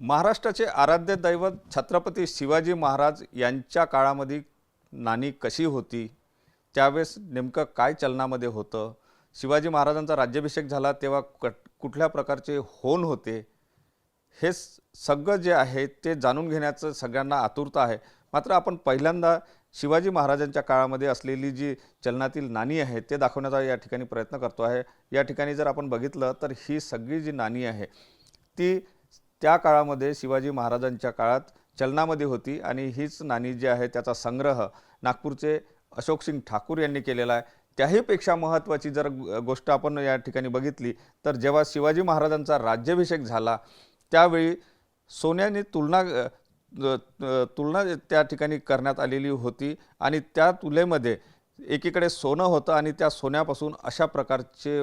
महाराष्ट्राचे आराध्य दैवत छत्रपती शिवाजी महाराज यांच्या काळामध्ये नाणी कशी होती, त्यावेळेस नेमकं काय चलनामध्ये होतं, शिवाजी महाराजांचा राज्याभिषेक झाला तेव्हा कुठल्या प्रकारचे होण होते, हे सगळं जे आहे ते जाणून घेण्याचं सगळ्यांना आतुरता आहे। मात्र आपण पहिल्यांदा शिवाजी महाराजांच्या काळामध्ये असलेली जी चलनातील नाणी आहे ते दाखवण्याचा या ठिकाणी प्रयत्न करतो आहे। या ठिकाणी जर आपण बघितलं तर ही सगळी जी नाणी आहे ती त्या काळामध्ये शिवाजी महाराजांच्या काळात चलनामध्ये होती आणि हीच नाणी जी आहे त्याचा संग्रह नागपूरचे अशोक सिंग ठाकूर यांनी केलेला आहे। त्याहीपेक्षा महत्त्वाची जर गोष्ट आपण या ठिकाणी बघितली तर जेव्हा शिवाजी महाराजांचा राज्याभिषेक झाला त्यावेळी सोन्याने तुलना त्या ठिकाणी करण्यात आलेली होती आणि त्या तुलेमध्ये एकीकडे सोनं होतं आणि त्या सोन्यापासून अशा प्रकारचे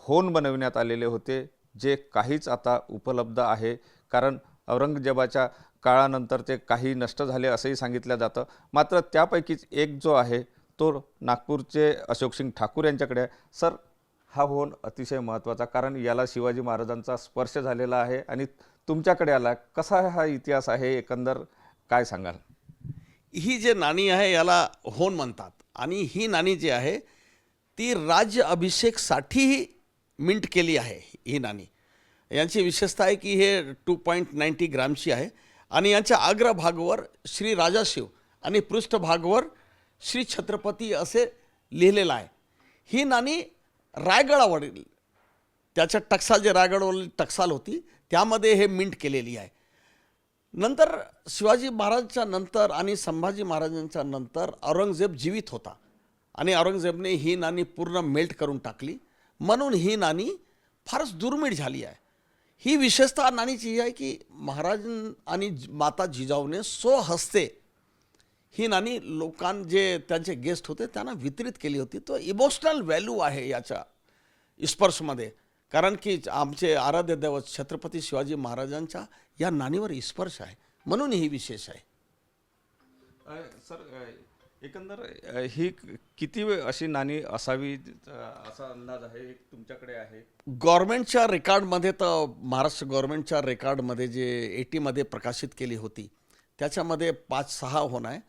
होण बनवण्यात आलेले होते जे काहीच आता उपलब्ध आहे, कारण औरंगजेबाच्या काळानंतर ते काही नष्ट झाले असेही सांगितलं जातं। मात्र त्यापैकीच एक जो आहे तो नागपूरचे अशोक सिंग ठाकूर यांच्याकडे आहे। सर, हा होण अतिशय महत्त्वाचा, कारण याला शिवाजी महाराजांचा स्पर्श झालेला आहे आणि तुमच्याकडे आला, कसा हा इतिहास आहे, एकंदर काय सांगाल? ही जे नाणी आहे याला होण म्हणतात आणि ही नाणी जी आहे ती राज्य अभिषेकसाठी मिंट केली आहे। ही नाणी यांची विशेषता आहे की हे 2.90 ग्रामची आहे आणि यांच्या अग्रभागावर श्री राजाशिव आणि पृष्ठभागावर श्री छत्रपती असे लिहिलेलं आहे। ही नाणी रायगडावरील त्याच्या टकसाल, जे रायगडवरील टकसाल होती त्यामध्ये हे मिंट केलेली आहे। नंतर शिवाजी महाराजांच्या नंतर आणि संभाजी महाराजांच्या नंतर औरंगजेब जीवित होता आणि औरंगजेबने ही नाणी पूर्ण मेल्ट करून टाकली, म्हणून ही नाणी फारच दुर्मिळ झाली आहे। ही विशेषता नाणीची ही आहे की महाराज आणि माता जिजाऊने स्वहस्ते ही नाणी जे त्यांचे गेस्ट होते त्यांना वितरित केली होती। तो इमोशनल व्हॅल्यू आहे याच्या स्पर्शमध्ये, कारण की आमचे आराध्य दैवत छत्रपती शिवाजी महाराजांच्या या नाणीवर स्पर्श आहे, म्हणून ही विशेष आहे। सर, एकंदर ही किती वेळ अशी नाणी असावी असा अंदाज आहे तुमच्याकडे आहे? गव्हर्नमेंटच्या रेकॉर्डमध्ये तर महाराष्ट्र गव्हर्नमेंटच्या रेकॉर्डमध्ये जे 80 मध्ये प्रकाशित केली होती त्याच्यामध्ये 5-6 होण आहे,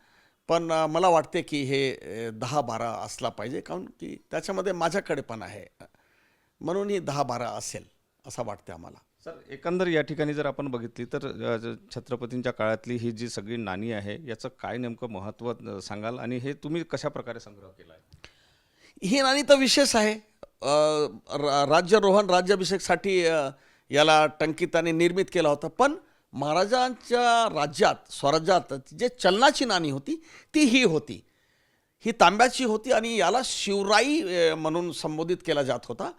पण मला वाटते की हे 10-12 असला पाहिजे, कारण की त्याच्यामध्ये माझ्याकडे पण आहे, म्हणून ही 10-12 असेल असं वाटते आम्हाला। सर, एकंदर या ठिकाणी जर आपण बघितली तर छत्रपतींच्या काळातली ही जी सगळी नाणी आहे याचं काय नेमकं महत्त्व सांगाल आणि हे तुम्ही कशा प्रकारे संग्रह केला आहे? ही नाणी तर विशेष आहे। राज्यारोहण राज्याभिषेकसाठी याला टंकिताने निर्मित केला होता, पण महाराजांच्या राज्यात स्वराज्यात जे चलनाची नाणी होती ती ही होती। ही तांब्याची होती आणि याला शिवराई म्हणून संबोधित केला जात होता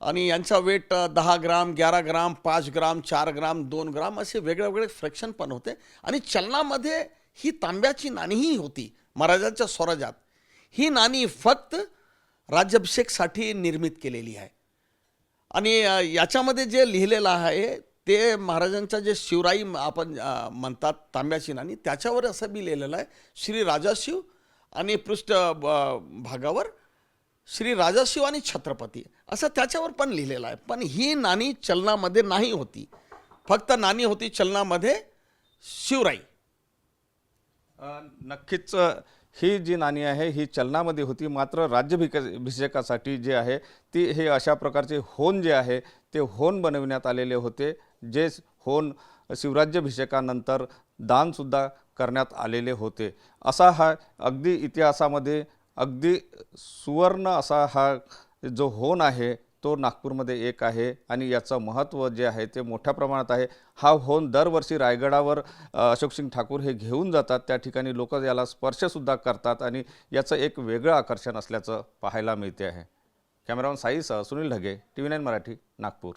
आणि यांचा वेट 10 ग्राम, 11 ग्राम, 5 ग्राम, 4 ग्राम, 2 ग्राम असे वेगळे फ्रॅक्शन पण होते आणि चलनामध्ये ही तांब्याची नाणीही होती महाराजांच्या स्वराज्यात। ही नाणी फक्त राज्याभिषेकसाठी निर्मित केलेली आहे आणि याच्यामध्ये जे लिहिलेलं आहे ते महाराजांच्या जे शिवराई आपण म्हणतात तांब्याची नाणी, त्याच्यावर असं बी लिहिलेलं आहे श्री राजाशिव आणि पृष्ठभागावर श्री राजाशिव आणि छत्रपती असं त्याच्यावर पण लिहिलेलं आहे। पण ही नाणी चलनामध्ये नाही होती, फक्त नाणी होती चलनामध्ये शिवराई। नक्कीच ही जी नाणी आहे ही चलनामध्ये होती, मात्र राज्याभिषेकासाठी जे आहे ती हे अशा प्रकारचे होण जे आहे ते होण बनविण्यात आलेले होते, जे होण शिवराज्याभिषेकानंतर दानसुद्धा करण्यात आलेले होते। असा हा अगदी इतिहासामध्ये अगदी सुवर्ण असा हा जो होण आहे तो नागपूरमध्ये एक आहे आणि याचं महत्त्व जे आहे ते मोठ्या प्रमाणात आहे। हा होण दरवर्षी रायगडावर अशोक सिंग ठाकूर हे घेऊन जातात, त्या ठिकाणी लोक याला स्पर्शसुद्धा करतात आणि याचं एक वेगळं आकर्षण असल्याचं पाहायला मिळते आहे। कॅमेरामन साईसह सुनील ढगे, TV9 मराठी, नागपूर।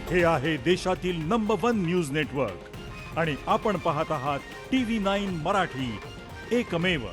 हे आहे देशातील नंबर 1 न्यूज नेटवर्क आणि आपण पाहत आहात TV9 मराठी, एकमेव।